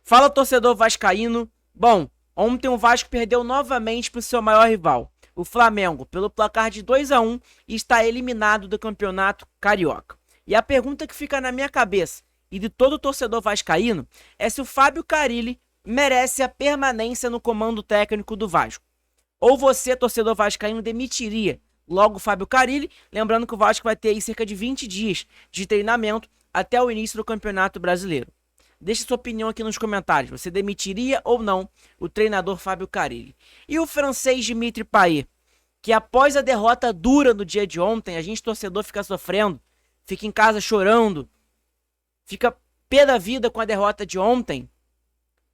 Fala, torcedor vascaíno. Bom, ontem o Vasco perdeu novamente para o seu maior rival, o Flamengo, pelo placar de 2-1 e está eliminado do Campeonato Carioca. E a pergunta que fica na minha cabeça e de todo torcedor vascaíno é se o Fábio Carille merece a permanência no comando técnico do Vasco. Ou você, torcedor vascaíno, demitiria logo o Fábio Carille, lembrando que o Vasco vai ter aí cerca de 20 dias de treinamento até o início do Campeonato Brasileiro. Deixe sua opinião aqui nos comentários. Você demitiria ou não o treinador Fábio Carille? E o francês Dimitri Payet, que após a derrota dura no dia de ontem, a gente torcedor fica sofrendo, fica em casa chorando, fica pé da vida com a derrota de ontem.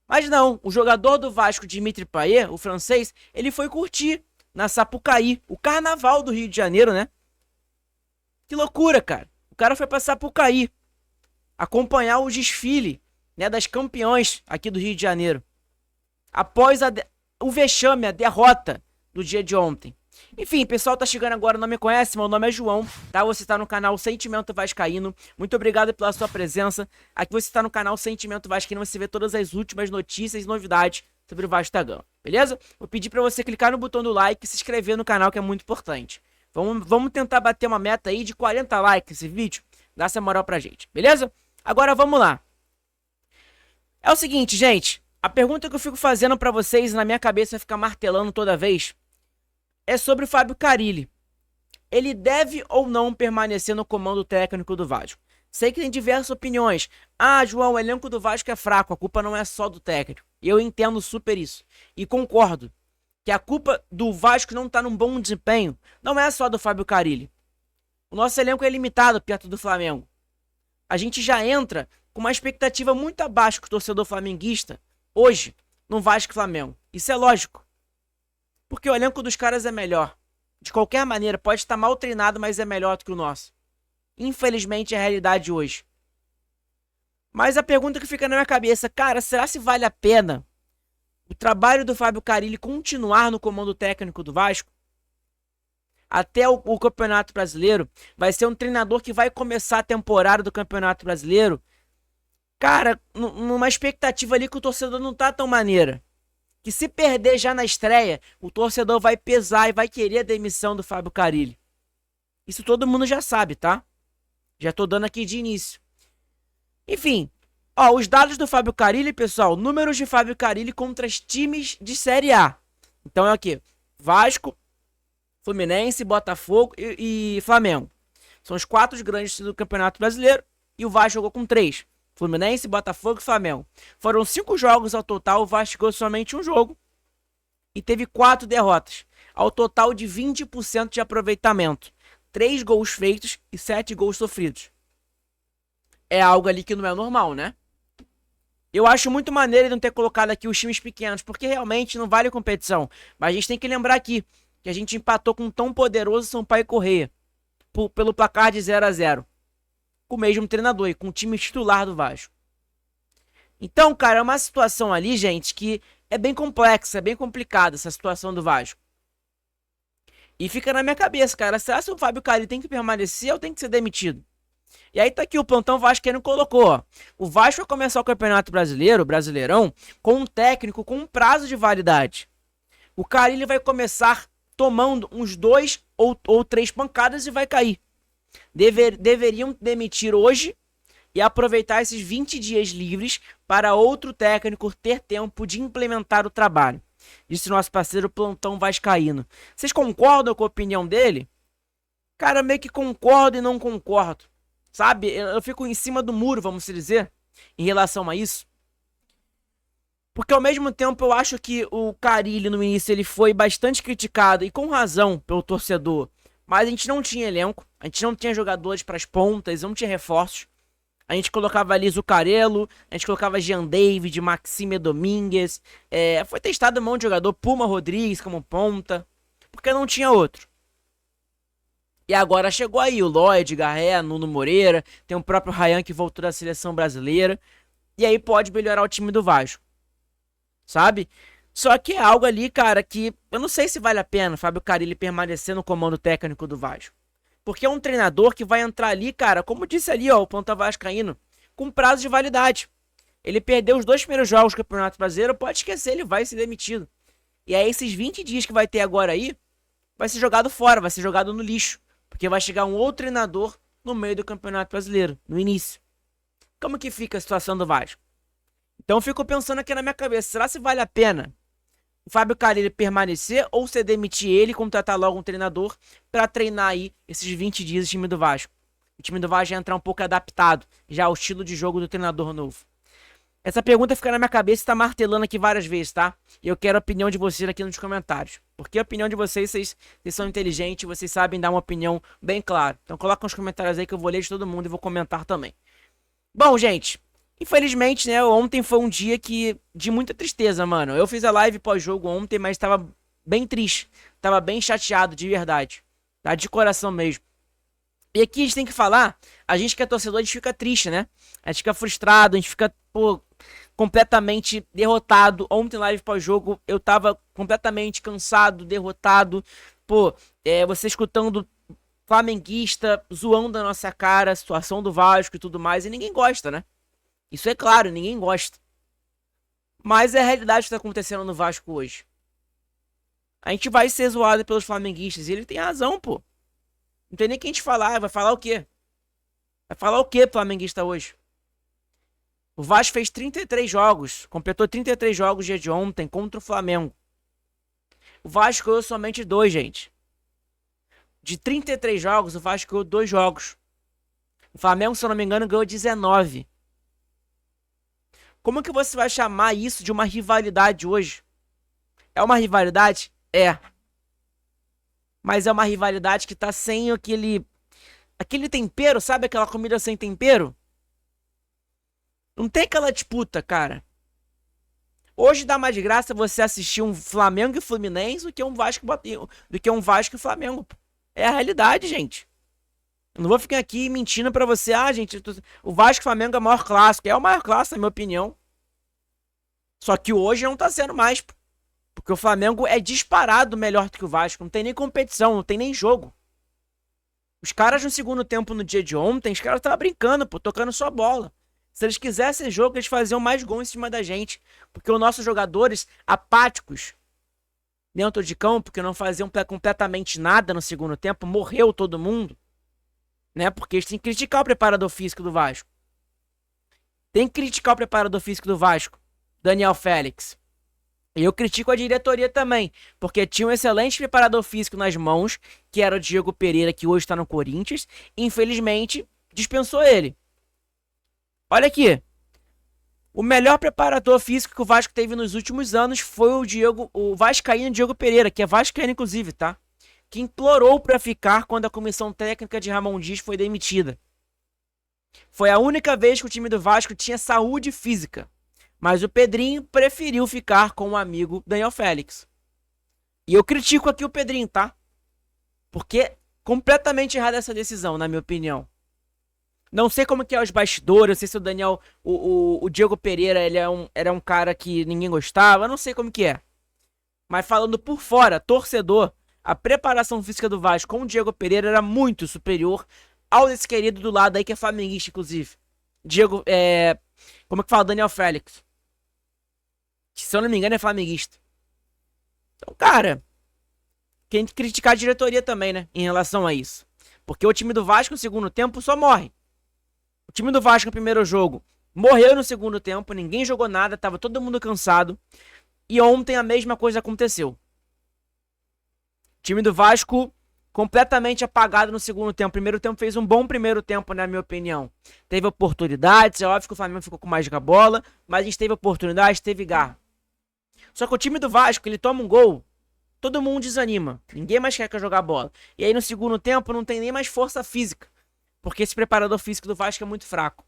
Mas não, o jogador do Vasco, Dimitri Payet, o francês, ele foi curtir na Sapucaí, o carnaval do Rio de Janeiro, né? Que loucura, cara. O cara foi pra Sapucaí acompanhar o desfile, né, das campeões aqui do Rio de Janeiro. Após o vexame, a derrota do dia de ontem. Enfim, pessoal, tá chegando agora, não me conhece, meu nome é João, tá? Você tá no canal Sentimento Vascaíno. Muito obrigado pela sua presença. Aqui você tá no canal Sentimento Vascaíno, você vê todas as últimas notícias e novidades sobre o Vasco da Gama, beleza? Vou pedir pra você clicar no botão do like e se inscrever no canal, que é muito importante. Vamos tentar bater uma meta aí de 40 likes nesse vídeo. Dá essa moral pra gente, beleza? Agora vamos lá. É o seguinte, gente. A pergunta que eu fico fazendo pra vocês, na minha cabeça fica martelando toda vez, é sobre o Fábio Carille. Ele deve ou não permanecer no comando técnico do Vasco? Sei que tem diversas opiniões. Ah, João, o elenco do Vasco é fraco, a culpa não é só do técnico. Eu entendo super isso. E concordo que a culpa do Vasco não tá num bom desempenho não é só do Fábio Carille. O nosso elenco é limitado perto do Flamengo. A gente já entra com uma expectativa muito abaixo que o torcedor flamenguista hoje no Vasco e Flamengo. Isso é lógico. Porque o elenco dos caras é melhor. De qualquer maneira, pode estar mal treinado, mas é melhor do que o nosso. Infelizmente é a realidade hoje. Mas a pergunta que fica na minha cabeça, cara, será se vale a pena o trabalho do Fábio Carille continuar no comando técnico do Vasco? Até o Campeonato Brasileiro. Vai ser um treinador que vai começar a temporada do Campeonato Brasileiro, cara, numa expectativa ali que o torcedor não tá tão maneira. Que se perder já na estreia, o torcedor vai pesar e vai querer a demissão do Fábio Carille. Isso todo mundo já sabe, tá? Já tô dando aqui de início. Enfim, ó, os dados do Fábio Carille, pessoal, números de Fábio Carille contra os times de Série A. Então é o quê? Vasco, Fluminense, Botafogo e Flamengo. São os 4 grandes do Campeonato Brasileiro e o Vasco jogou com 3. Fluminense, Botafogo e Flamengo. Foram 5 jogos ao total, o Vasco jogou somente um jogo e teve 4 derrotas. Ao total de 20% de aproveitamento. 3 gols feitos e 7 gols sofridos. É algo ali que não é normal, né? Eu acho muito maneiro ele não ter colocado aqui os times pequenos, porque realmente não vale competição. Mas a gente tem que lembrar aqui que a gente empatou com um tão poderoso Sampaio Corrêa pelo placar de 0-0. Com o mesmo treinador e com o time titular do Vasco. Então, cara, é uma situação ali, gente, que é bem complexa, é bem complicada essa situação do Vasco. E fica na minha cabeça, cara, será que o Fábio Carille tem que permanecer ou tem que ser demitido? E aí tá aqui o plantão vascaíno colocou, ó. O Vasco vai começar o Campeonato Brasileiro, o Brasileirão, com um técnico com um prazo de validade. O Carille vai começar tomando uns 2 ou 3 pancadas e vai cair. Deveriam demitir hoje e aproveitar esses 20 dias livres para outro técnico ter tempo de implementar o trabalho. Disse nosso parceiro Plantão Vascaíno. Vocês concordam com a opinião dele? Cara, meio que concordo e não concordo. Sabe? Eu fico em cima do muro, vamos dizer, em relação a isso. Porque ao mesmo tempo eu acho que o Carille no início ele foi bastante criticado e com razão pelo torcedor. Mas a gente não tinha elenco, a gente não tinha jogadores para as pontas, não tinha reforços. A gente colocava ali Zuccarello, a gente colocava Jean David, Maxime Domingues. Foi testado um monte de jogador, Puma Rodrigues como ponta, porque não tinha outro. E agora chegou aí o Lloyd, Garré, Nuno Moreira, tem o próprio Ryan que voltou da seleção brasileira. E aí pode melhorar o time do Vasco, sabe? Só que é algo ali, cara, que eu não sei se vale a pena o Fábio Carille permanecer no comando técnico do Vasco. Porque é um treinador que vai entrar ali, cara, como disse ali, ó, o Plantão Vascaíno, com prazo de validade. Ele perdeu os 2 primeiros jogos do Campeonato Brasileiro, pode esquecer, ele vai ser demitido. E aí esses 20 dias que vai ter agora aí, vai ser jogado fora, vai ser jogado no lixo. Porque vai chegar um outro treinador no meio do Campeonato Brasileiro, no início. Como que fica a situação do Vasco? Então eu fico pensando aqui na minha cabeça, será se vale a pena o Fábio Carille permanecer ou se demitir ele e contratar logo um treinador para treinar aí esses 20 dias o time do Vasco? O time do Vasco já entrar um pouco adaptado já ao estilo de jogo do treinador novo. Essa pergunta fica na minha cabeça e tá martelando aqui várias vezes, tá? E eu quero a opinião de vocês aqui nos comentários. Porque a opinião de vocês, vocês são inteligentes, vocês sabem dar uma opinião bem clara. Então coloca nos comentários aí que eu vou ler de todo mundo e vou comentar também. Bom, gente, infelizmente, né, ontem foi um dia de muita tristeza, mano. Eu fiz a live pós-jogo ontem, mas tava bem triste. Tava bem chateado, de verdade. Tá? De coração mesmo. E aqui a gente tem que falar, a gente que é torcedor, a gente fica triste, né? A gente fica frustrado, a gente fica, pô, completamente derrotado. Ontem, live pós-jogo, eu tava completamente cansado, derrotado. Pô, você escutando flamenguista zoando a nossa cara, a situação do Vasco e tudo mais, e ninguém gosta, né? Isso é claro, ninguém gosta. Mas é a realidade que tá acontecendo no Vasco hoje. A gente vai ser zoado pelos flamenguistas, e ele tem razão, pô. Não tem nem quem te falar, vai falar o quê? Vai falar o quê, flamenguista, hoje? O Vasco fez 33 jogos, completou 33 jogos dia de ontem contra o Flamengo. O Vasco ganhou somente 2, gente. De 33 jogos, o Vasco ganhou 2 jogos. O Flamengo, se eu não me engano, ganhou 19. Como que você vai chamar isso de uma rivalidade hoje? É uma rivalidade? É. Mas é uma rivalidade que tá sem aquele tempero, sabe aquela comida sem tempero? Não tem aquela disputa, cara. Hoje dá mais graça você assistir um Flamengo e Fluminense do que um Vasco e Flamengo. É a realidade, gente. Eu não vou ficar aqui mentindo pra você. Ah, gente, o Vasco e Flamengo é o maior clássico. É o maior clássico, na minha opinião. Só que hoje não tá sendo mais. Porque o Flamengo é disparado melhor do que o Vasco. Não tem nem competição, não tem nem jogo. Os caras no segundo tempo, no dia de ontem, os caras estavam brincando, pô, tocando só bola. Se eles quisessem jogo, eles faziam mais gols em cima da gente. Porque os nossos jogadores apáticos dentro de campo, que não faziam completamente nada no segundo tempo, morreu todo mundo. Né? Porque eles têm que criticar o preparador físico do Vasco. Tem que criticar o preparador físico do Vasco, Daniel Félix. E eu critico a diretoria também, porque tinha um excelente preparador físico nas mãos, que era o Diego Pereira, que hoje está no Corinthians, e infelizmente dispensou ele. Olha aqui, o melhor preparador físico que o Vasco teve nos últimos anos foi o vascaíno Diego Pereira, que é vascaíno inclusive, tá? Que implorou para ficar quando a comissão técnica de Ramon Dias foi demitida. Foi a única vez que o time do Vasco tinha saúde física. Mas o Pedrinho preferiu ficar com o amigo Daniel Félix. E eu critico aqui o Pedrinho, tá? Porque é completamente errada essa decisão, na minha opinião. Não sei como que é os bastidores, não sei se o Daniel, o Diego Pereira, era um cara que ninguém gostava, não sei como que é. Mas falando por fora, torcedor, a preparação física do Vasco com o Diego Pereira era muito superior ao desse querido do lado aí, que é flamenguista, inclusive. Como é que fala? Daniel Félix. Que, se eu não me engano, é flamenguista. Então, cara, tem que criticar a diretoria também, né? Em relação a isso. Porque o time do Vasco no segundo tempo só morre. O time do Vasco no primeiro jogo morreu no segundo tempo, ninguém jogou nada, tava todo mundo cansado. E ontem a mesma coisa aconteceu. O time do Vasco completamente apagado no segundo tempo. O primeiro tempo fez um bom primeiro tempo, na minha opinião. Teve oportunidades, é óbvio que o Flamengo ficou com mais com a bola, mas a gente teve oportunidades, teve garra. Só que o time do Vasco, ele toma um gol, todo mundo desanima. Ninguém mais quer jogar bola. E aí no segundo tempo não tem nem mais força física. Porque esse preparador físico do Vasco é muito fraco.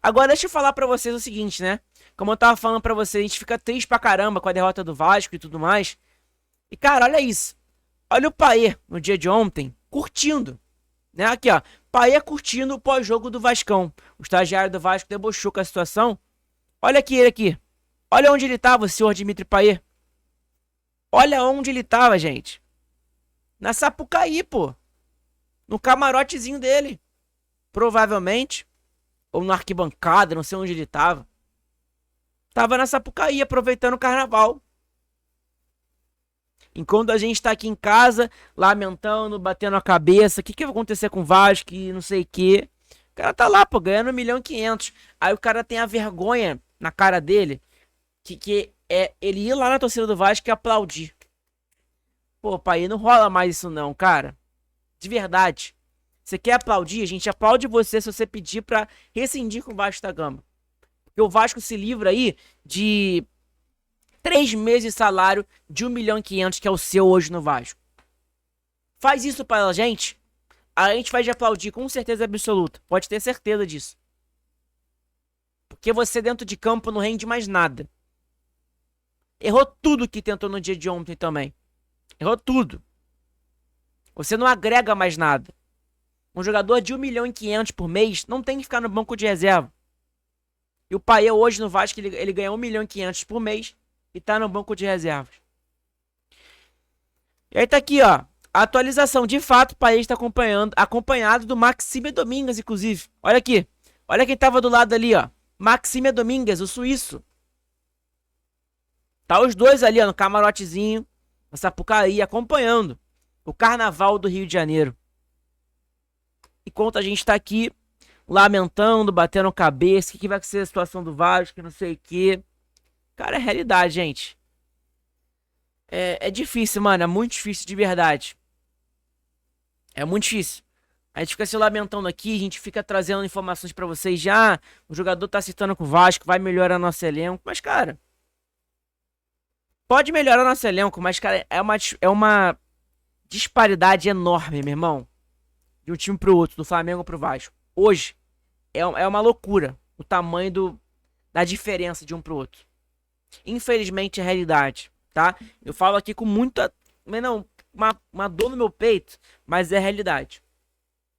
Agora deixa eu falar pra vocês o seguinte, né? Como eu tava falando pra vocês, a gente fica triste pra caramba com a derrota do Vasco e tudo mais. E cara, olha isso. Olha o Paê no dia de ontem, curtindo. Né? Aqui ó, Paê curtindo o pós-jogo do Vascão. O estagiário do Vasco debochou com a situação. Olha aqui ele aqui. Olha onde ele tava, o senhor Dimitri Paê. Olha onde ele tava, gente. Na Sapucaí, pô. No camarotezinho dele. Provavelmente. Ou na arquibancada, não sei onde ele tava. tava na Sapucaí aproveitando o carnaval. Enquanto a gente tá aqui em casa, lamentando, batendo a cabeça, o que vai acontecer com o Vasco e não sei o quê. O cara tá lá, pô, ganhando 1.500.000. Aí o cara tem a vergonha na cara dele, que é ele ir lá na torcida do Vasco e aplaudir. Pô, pai, não rola mais isso não, cara. De verdade. Você quer aplaudir? A gente aplaude você se você pedir pra rescindir com o Vasco da Gama. Porque o Vasco se livra aí de 3 meses de salário de 1.500.000, que é o seu hoje no Vasco. Faz isso pra gente, a gente vai te aplaudir com certeza absoluta. Pode ter certeza disso. Porque você dentro de campo não rende mais nada. Errou tudo que tentou no dia de ontem também. Errou tudo. Você não agrega mais nada. Um jogador de 1.500.000 por mês não tem que ficar no banco de reserva. E o Paê hoje no Vasco, ele ganha 1.500.000 por mês e tá no banco de reservas. E aí tá aqui, ó. A atualização. De fato, o Paê está acompanhado do Maxime Domingues, inclusive. Olha aqui. Olha quem tava do lado ali, ó. Maxime Domingues, o suíço. Tá os dois ali, ó, no camarotezinho, na Sapucaí, acompanhando o Carnaval do Rio de Janeiro. Enquanto a gente tá aqui lamentando, batendo cabeça, o que vai ser a situação do Vasco, que não sei o que. Cara, é realidade, gente. É difícil, mano, é muito difícil de verdade. É muito difícil. A gente fica se lamentando aqui, a gente fica trazendo informações pra vocês já. O jogador tá acertando com o Vasco, vai melhorar nosso elenco. Mas, cara, pode melhorar nosso elenco, mas, cara, é uma disparidade enorme, meu irmão. De um time pro outro, do Flamengo pro Vasco. Hoje, é uma loucura o tamanho da diferença de um pro outro. Infelizmente, é realidade, tá? Eu falo aqui com muita... Não, uma dor no meu peito, mas é realidade.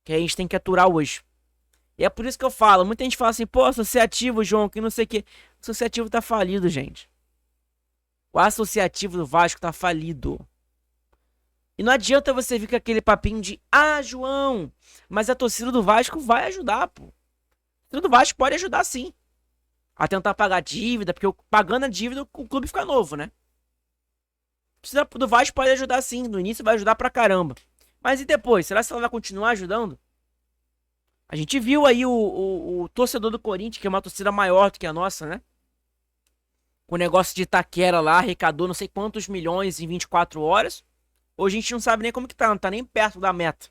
Que a gente tem que aturar hoje. E é por isso que eu falo. Muita gente fala assim, pô, associativo, João, que não sei o que. O associativo tá falido, gente. O associativo do Vasco tá falido. E não adianta você vir com aquele papinho de, ah, João, mas a torcida do Vasco vai ajudar, pô. A torcida do Vasco pode ajudar sim. A tentar pagar a dívida, porque pagando a dívida o clube fica novo, né? A torcida do Vasco pode ajudar sim. No início vai ajudar pra caramba. Mas e depois? Será que ela vai continuar ajudando? A gente viu aí o torcedor do Corinthians, que é uma torcida maior do que a nossa, né? Com o negócio de Itaquera lá, arrecadou não sei quantos milhões em 24 horas. Hoje a gente não sabe nem como que tá, não tá nem perto da meta.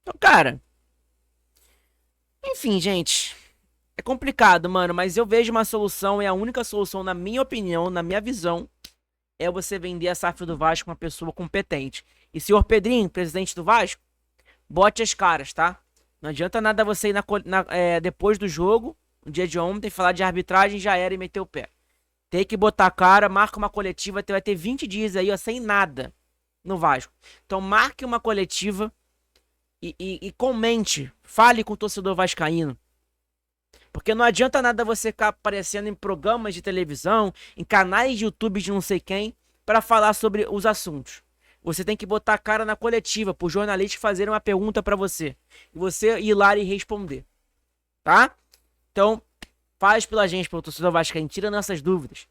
Então, cara... Enfim, gente... É complicado, mano, mas eu vejo uma solução, e a única solução, na minha opinião, na minha visão, é você vender a SAF do Vasco com uma pessoa competente. E senhor Pedrinho, presidente do Vasco, bote as caras, tá? Não adianta nada você ir depois do jogo, no dia de ontem, falar de arbitragem, já era e meter o pé. Tem que botar a cara, marca uma coletiva, vai ter 20 dias aí, ó, sem nada no Vasco. Então marque uma coletiva e comente, fale com o torcedor vascaíno. Porque não adianta nada você ficar aparecendo em programas de televisão, em canais de YouTube de não sei quem, para falar sobre os assuntos. Você tem que botar a cara na coletiva, pro jornalista fazer uma pergunta para você. E você ir lá e responder. Tá? Então, faz pela gente, pelo torcedor vascaíno, tira nossas dúvidas.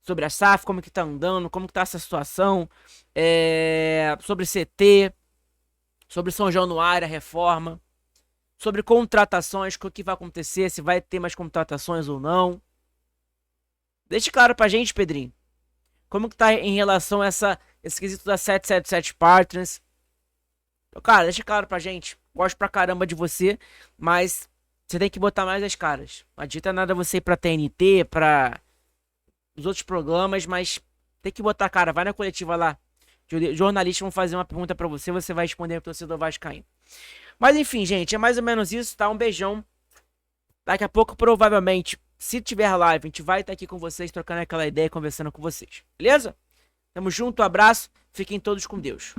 Sobre a SAF, como que tá andando, como que tá essa situação. Sobre CT, sobre São Januário, a reforma. Sobre contratações, o que vai acontecer, se vai ter mais contratações ou não. Deixe claro pra gente, Pedrinho. Como que tá em relação a esse quesito da 777 Partners. Então, cara, deixa claro pra gente. Gosto pra caramba de você, mas você tem que botar mais as caras. Não adianta nada você ir pra TNT, pra os outros programas, mas tem que botar a cara. Vai na coletiva lá. Jornalistas vão fazer uma pergunta pra você, você vai responder pro torcedor vascaíno. Mas enfim, gente, é mais ou menos isso, tá? Um beijão. Daqui a pouco, provavelmente, se tiver live, a gente vai estar aqui com vocês, trocando aquela ideia, conversando com vocês. Beleza? Tamo junto, abraço. Fiquem todos com Deus.